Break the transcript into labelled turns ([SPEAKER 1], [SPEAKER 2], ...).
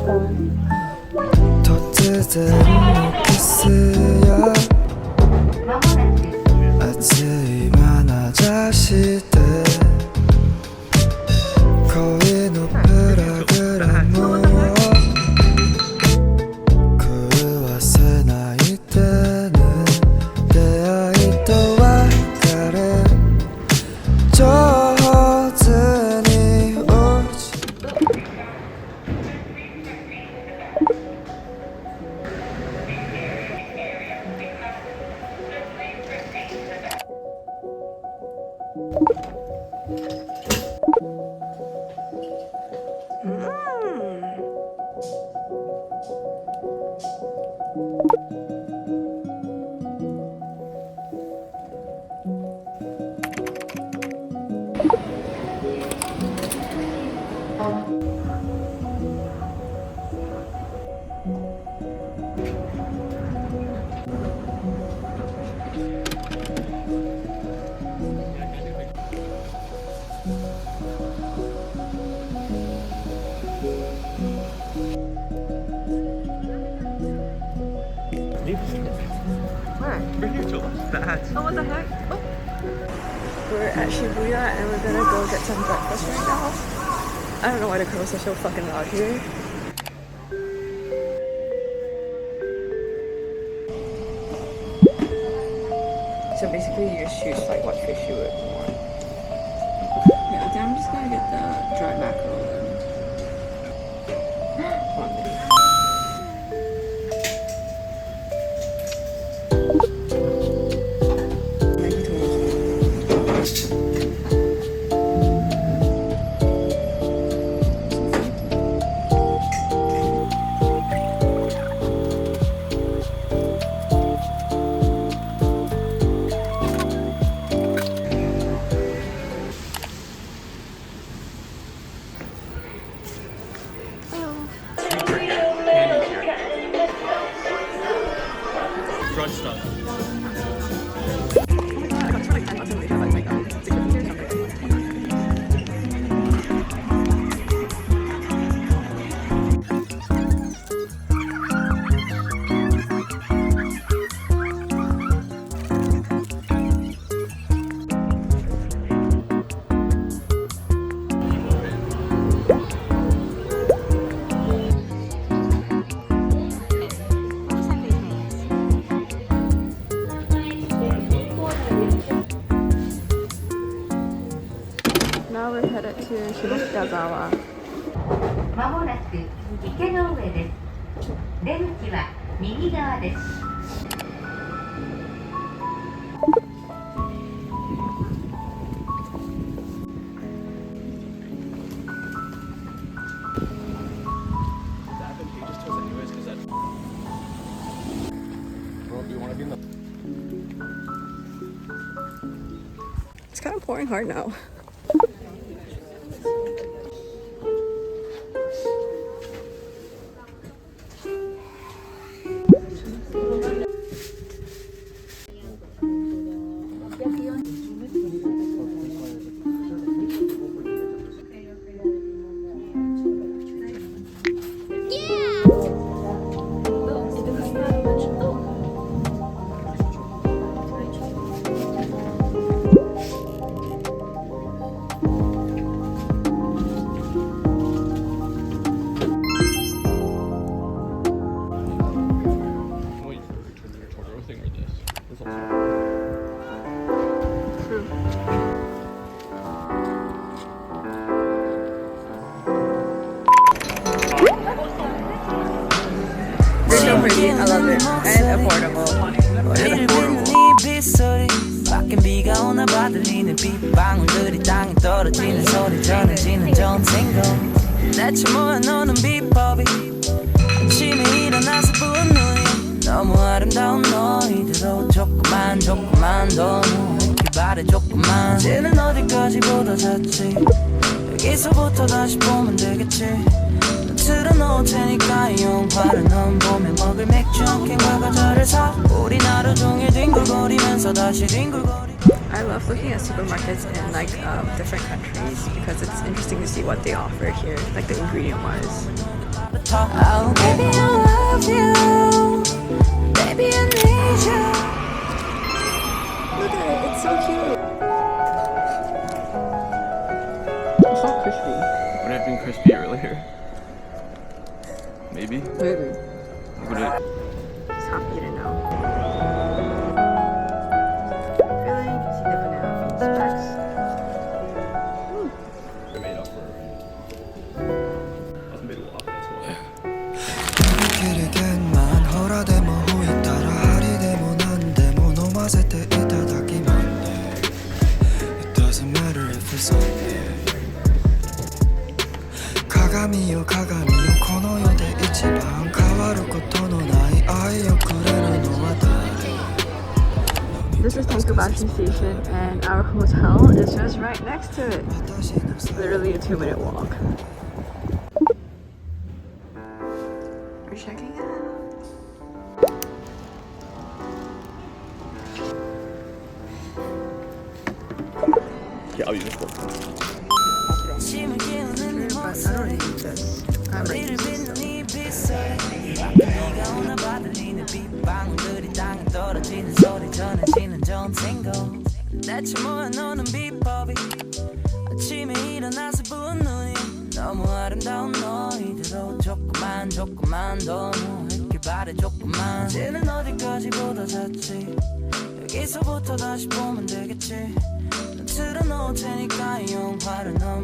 [SPEAKER 1] 突然のキスや熱い眼差しで恋のプログラムを狂わせないでね出会いと別れ上手に落ち
[SPEAKER 2] Oh, what the heck? Oh. We're at Shibuya and we're gonna go get some breakfast right now. I don't know why the girls are so fucking loud here. So basically you just choose like what fish you would want. Yeah, I think I'm just gonna get the dried mackerel then.
[SPEAKER 3] Crunch stuff.
[SPEAKER 2] Now we're headed to Shimokitazawa.
[SPEAKER 4] まもなく池の上です。出口は右側です。
[SPEAKER 2] It's kind of pouring hard now. They're so pretty. I love it. And affordable.
[SPEAKER 5] 밖엔 비가 오나 봐 들리는 빗방울들이 땅에 떨어지는 소리 전해지는 좋은 생각 대체 뭐야 너는 비법이 아침에 일어나서 부은 눈이 너무 아름다운 너희들도 조금만 더 눈을 바래 조금만 이제는 어디까지 보다 잤지 여기서부터 다시 보면 되겠지 넌 틀어놓을 테니까 이 영화를 넌 보며 먹을 맥주 한 캔과 과자를 사 우리 하루 종일 뒹굴거리면서 다시 뒹굴거리
[SPEAKER 2] I love looking at supermarkets in like different countries because it's interesting to see what they offer here, like the ingredient wise.
[SPEAKER 5] 쳐 Oh baby I love you Baby I need you
[SPEAKER 2] Look at it, it's so cute. It's not crispy.
[SPEAKER 3] Would it have been crispy earlier? Maybe?
[SPEAKER 2] Maybe.
[SPEAKER 3] Would it?
[SPEAKER 2] Just happy to know. Really? You see the banana bean specs?
[SPEAKER 3] I made up for it. I was made a lot, that's why.
[SPEAKER 1] 길이겠만 허라데 뭐 호이 따라 하리데 뭐 난데 뭐 노마세 때 이타다키만 It doesn't matter if it's Sunday 鏡よ鏡よこの世で一番変わることのない愛をくれるのは誰
[SPEAKER 2] This is Tankubashi Station and our hotel is just right next to it. Literally a 2-minute walk. We're checking it out.
[SPEAKER 3] Yeah, I'll use this one.
[SPEAKER 2] But I don't need this. I'm ready to use this.
[SPEAKER 5] 비가 오나 바들리는 빗방울들이 땅에 떨어지는 소리 전해지는 전생고 대체 뭐야 너는 비법이 아침에 일어나서 부은 눈이 너무 아름다운 너희들로 조금만 더 누워있길 바래 조금만 이제는 어디까지 보다 잤지 여기서부터 다시 보면 되겠지 넌 틀어놓을 테니까 이 영화를 넘